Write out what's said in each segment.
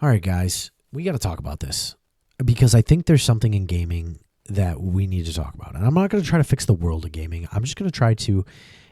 All right, guys, we got to talk about this because I think there's something in gaming that we need to talk about. And I'm not going to try to fix the world of gaming. I'm just going to try to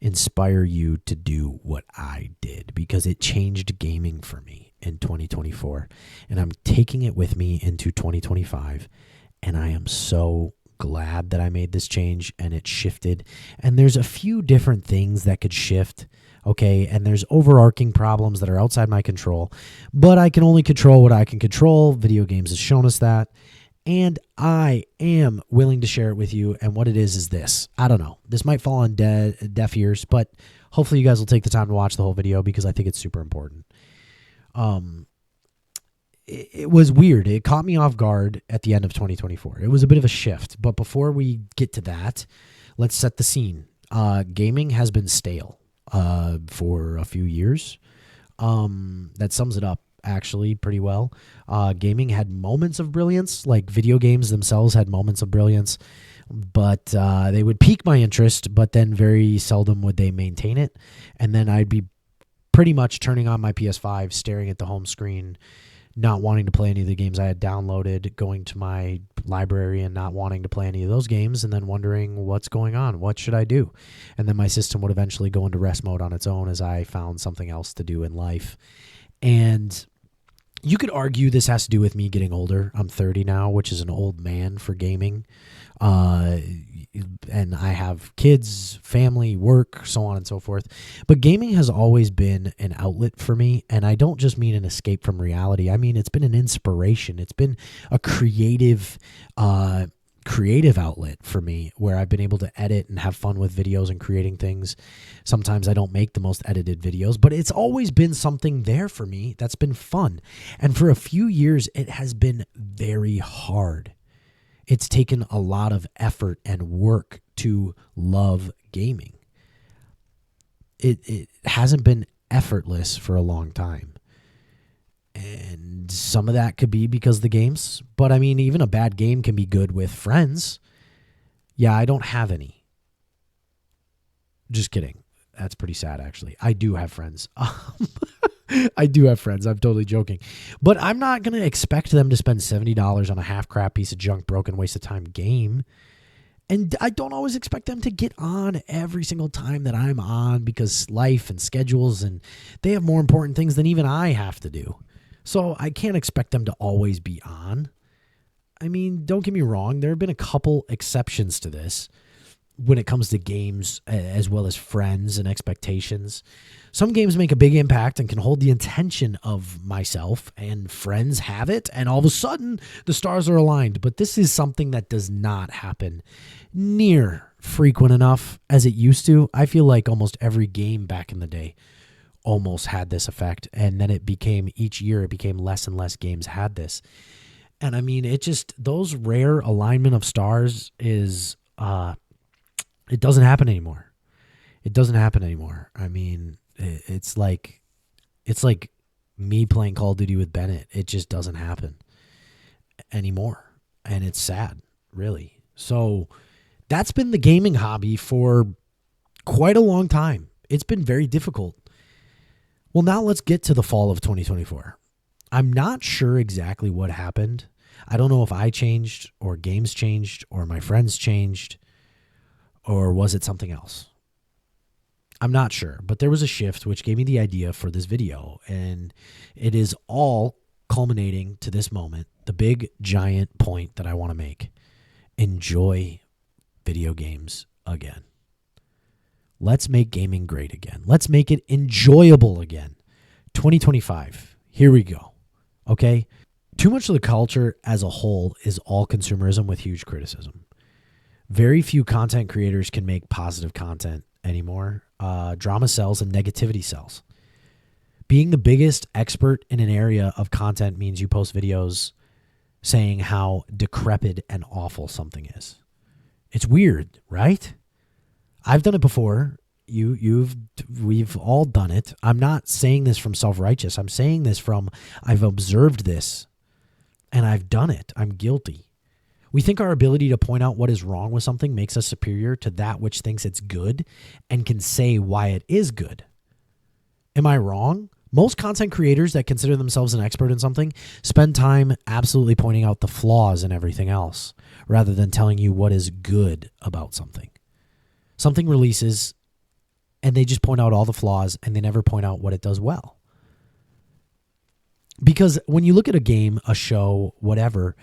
inspire you to do what I did because it changed gaming for me in 2024. And I'm taking it with me into 2025. And I am so glad that I made this change and it shifted. And there's a few different things that could shift. Okay, and there's overarching problems that are outside my control, but I can only control what I can control. Video games has shown us that, and I am willing to share it with you. And what it is this. I don't know. This might fall on deaf ears, but hopefully you guys will take the time to watch the whole video because I think it's super important. It was weird. It caught me off guard at the end of 2024. It was a bit of a shift, but before we get to that, let's set the scene. Gaming has been stale for a few years. That sums it up actually pretty well. Gaming had moments of brilliance, like video games themselves had moments of brilliance, but they would pique my interest, but then very seldom would they maintain it. And then I'd be pretty much turning on my PS5, staring at the home screen, not wanting to play any of the games I had downloaded, going to my library and not wanting to play any of those games, and then wondering what's going on, what should I do? And then my system would eventually go into rest mode on its own as I found something else to do in life. And you could argue this has to do with me getting older. I'm 30 now, which is an old man for gaming. And I have kids, family, work, so on and so forth. But gaming has always been an outlet for me. And I don't just mean an escape from reality. I mean, it's been an inspiration. It's been a creative outlet for me where I've been able to edit and have fun with videos and creating things. Sometimes I don't make the most edited videos, but it's always been something there for me that's been fun. And for a few years, it has been very hard. It's taken a lot of effort and work to love gaming. It hasn't been effortless for a long time. And some of that could be because of the games. But I mean, even a bad game can be good with friends. Yeah, I don't have any. Just kidding. That's pretty sad, actually. I do have friends. I do have friends. I'm totally joking. But I'm not going to expect them to spend $70 on a half-crap piece of junk, broken, waste of time game. And I don't always expect them to get on every single time that I'm on because life and schedules, and they have more important things than even I have to do. So I can't expect them to always be on. I mean, don't get me wrong. There have been a couple exceptions to this when it comes to games as well as friends and expectations. Some games make a big impact and can hold the attention of myself, and friends have it, and all of a sudden the stars are aligned. But this is something that does not happen near frequent enough as it used to. I feel like almost every game back in the day almost had this effect, and then each year it became less and less games had this. And I mean, those rare alignment of stars is it doesn't happen anymore. It doesn't happen anymore. I mean, it's like me playing Call of Duty with Bennett. It just doesn't happen anymore. And it's sad, really. So that's been the gaming hobby for quite a long time. It's been very difficult. Well, now let's get to the fall of 2024. I'm not sure exactly what happened. I don't know if I changed or games changed or my friends changed. Or was it something else? I'm not sure, but there was a shift which gave me the idea for this video, and it is all culminating to this moment, the big giant point that I want to make. Enjoy video games again. Let's make gaming great again. Let's make it enjoyable again. 2025, here we go. Okay? Too much of the culture as a whole is all consumerism with huge criticism. Very few content creators can make positive content anymore. Drama sells and negativity sells. Being the biggest expert in an area of content means you post videos saying how decrepit and awful something is. It's weird, right? I've done it before. We've all done it. I'm not saying this from self-righteous. I'm saying this from I've observed this and I've done it. I'm guilty. We think our ability to point out what is wrong with something makes us superior to that which thinks it's good and can say why it is good. Am I wrong? Most content creators that consider themselves an expert in something spend time absolutely pointing out the flaws in everything else rather than telling you what is good about something. Something releases and they just point out all the flaws and they never point out what it does well. Because when you look at a game, a show, whatever,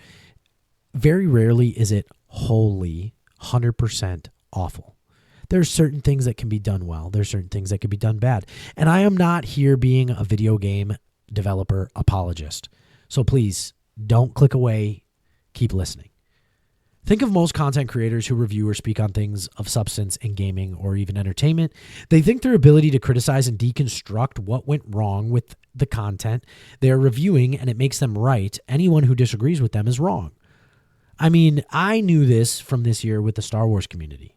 very rarely is it wholly 100% awful. There's certain things that can be done well. There's certain things that can be done bad. And I am not here being a video game developer apologist. So please don't click away. Keep listening. Think of most content creators who review or speak on things of substance in gaming or even entertainment. They think their ability to criticize and deconstruct what went wrong with the content they are reviewing and it makes them right. Anyone who disagrees with them is wrong. I mean, I knew this from this year with the Star Wars community.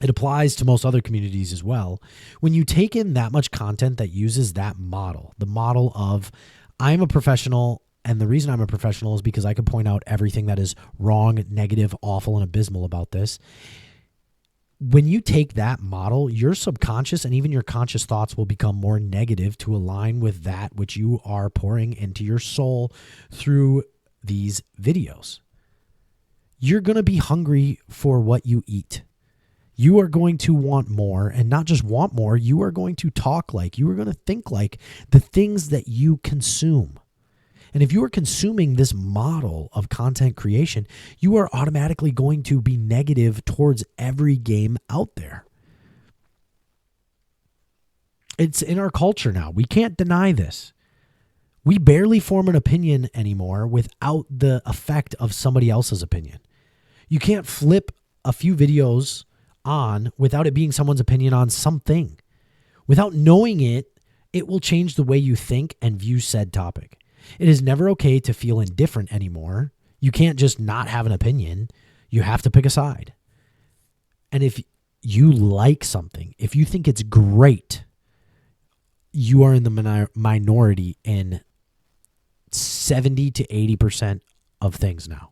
It applies to most other communities as well. When you take in that much content that uses that model, the model of I'm a professional, and the reason I'm a professional is because I can point out everything that is wrong, negative, awful, and abysmal about this. When you take that model, your subconscious and even your conscious thoughts will become more negative to align with that which you are pouring into your soul through these videos. You're going to be hungry for what you eat. You are going to want more, and not just want more, you are going to talk like, you are going to think like the things that you consume. And if you are consuming this model of content creation, you are automatically going to be negative towards every game out there. It's in our culture now. We can't deny this. We barely form an opinion anymore without the effect of somebody else's opinion. You can't flip a few videos on without it being someone's opinion on something. Without knowing it, it will change the way you think and view said topic. It is never okay to feel indifferent anymore. You can't just not have an opinion. You have to pick a side. And if you like something, if you think it's great, you are in the minority in 70 to 80% of things now.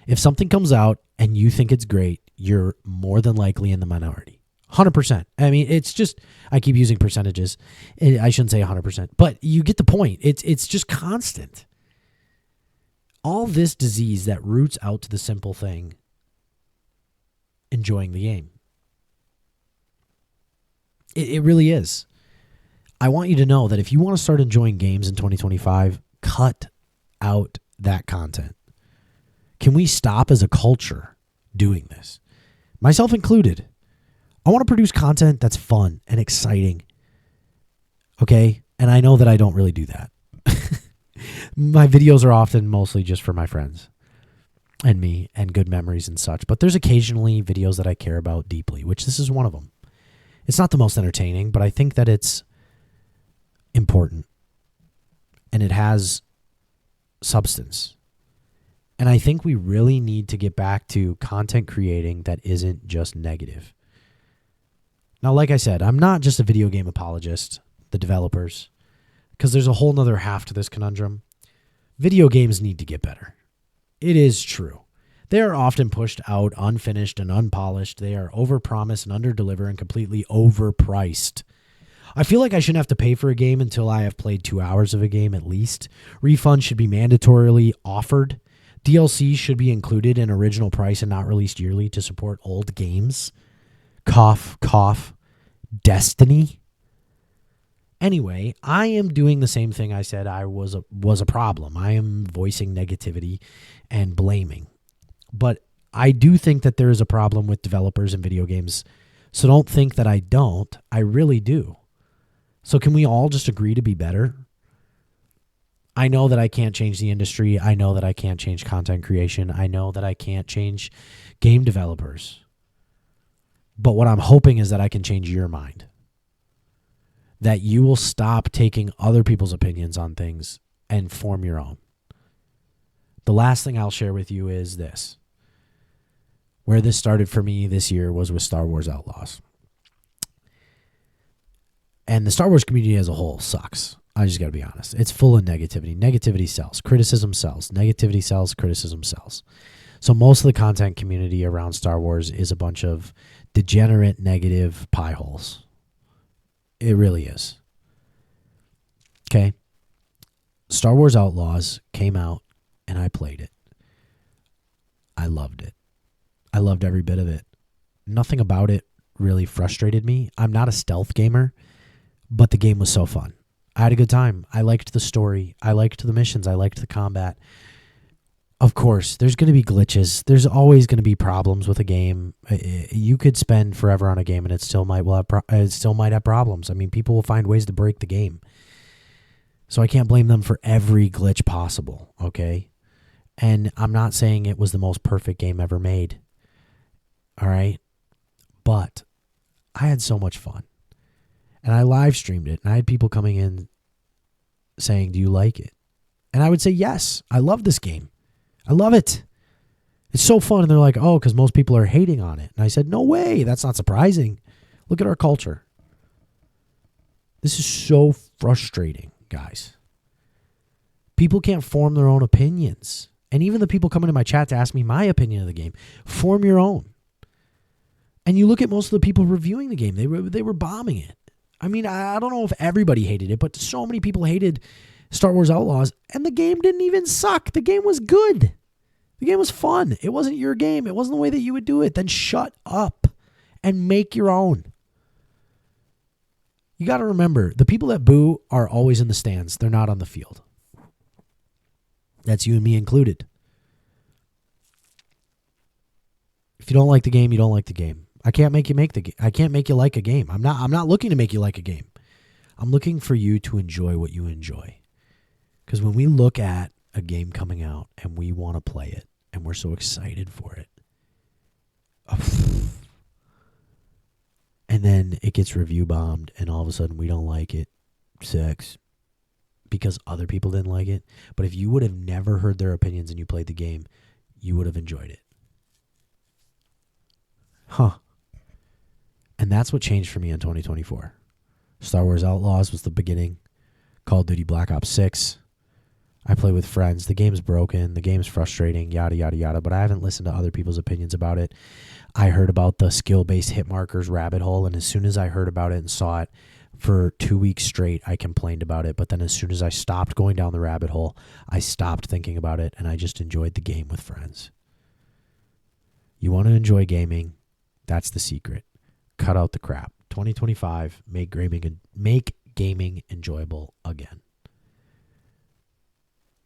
If something comes out and you think it's great, you're more than likely in the minority. 100%. I mean, it's just, I keep using percentages. I shouldn't say 100%, but you get the point. It's just constant. All this disease that roots out to the simple thing, enjoying the game. It really is. I want you to know that if you want to start enjoying games in 2025, cut out that content. Can we stop as a culture doing this? Myself included. I want to produce content that's fun and exciting. Okay? And I know that I don't really do that. My videos are often mostly just for my friends and me and good memories and such. But there's occasionally videos that I care about deeply, which this is one of them. It's not the most entertaining, but I think that it's important. And it has substance. And I think we really need to get back to content creating that isn't just negative. Now, like I said, I'm not just a video game apologist, the developers, because there's a whole nother half to this conundrum. Video games need to get better. It is true. They are often pushed out unfinished and unpolished. They are overpromised and underdeliver and completely overpriced. I feel like I shouldn't have to pay for a game until I have played 2 hours of a game at least. Refunds should be mandatorily offered. DLC should be included in original price and not released yearly to support old games. Cough, cough. Destiny. Anyway, I am doing the same thing I said I was a problem. I am voicing negativity and blaming. But I do think that there is a problem with developers and video games. So don't think that I don't. I really do. So can we all just agree to be better? I know that I can't change the industry. I know that I can't change content creation. I know that I can't change game developers. But what I'm hoping is that I can change your mind. That you will stop taking other people's opinions on things and form your own. The last thing I'll share with you is this. Where this started for me this year was with Star Wars Outlaws. And the Star Wars community as a whole sucks. I just got to be honest. It's full of negativity. Negativity sells. Criticism sells. Negativity sells. Criticism sells. So most of the content community around Star Wars is a bunch of degenerate, negative pie holes. It really is. Okay. Star Wars Outlaws came out and I played it. I loved it. I loved every bit of it. Nothing about it really frustrated me. I'm not a stealth gamer, but the game was so fun. I had a good time. I liked the story. I liked the missions. I liked the combat. Of course, there's going to be glitches. There's always going to be problems with a game. You could spend forever on a game and it still might have problems. I mean, people will find ways to break the game. So I can't blame them for every glitch possible, okay? And I'm not saying it was the most perfect game ever made. All right? But I had so much fun. And I live streamed it, and I had people coming in saying, "Do you like it?" And I would say, "Yes, I love this game. I love it. It's so fun." And they're like, "Oh, because most people are hating on it." And I said, "No way. That's not surprising. Look at our culture. This is so frustrating, guys. People can't form their own opinions. And even the people coming to my chat to ask me my opinion of the game, form your own. And you look at most of the people reviewing the game, they were bombing it. I mean, I don't know if everybody hated it, but so many people hated Star Wars Outlaws, and the game didn't even suck. The game was good. The game was fun. It wasn't your game. It wasn't the way that you would do it. Then shut up and make your own. You got to remember, the people that boo are always in the stands. They're not on the field. That's you and me included. If you don't like the game, you don't like the game. I can't make you I can't make you like a game. I'm not looking to make you like a game. I'm looking for you to enjoy what you enjoy. Because when we look at a game coming out and we want to play it and we're so excited for it, and then it gets review bombed and all of a sudden we don't like it, sucks, because other people didn't like it. But if you would have never heard their opinions and you played the game, you would have enjoyed it. And that's what changed for me in 2024. Star Wars Outlaws was the beginning. Call of Duty Black Ops 6. I play with friends. The game's broken. The game's frustrating, yada, yada, yada. But I haven't listened to other people's opinions about it. I heard about the skill-based hit markers rabbit hole, and as soon as I heard about it and saw it, for 2 weeks straight, I complained about it. But then as soon as I stopped going down the rabbit hole, I stopped thinking about it, and I just enjoyed the game with friends. You want to enjoy gaming? That's the secret. Cut out the crap. 2025, make gaming enjoyable again.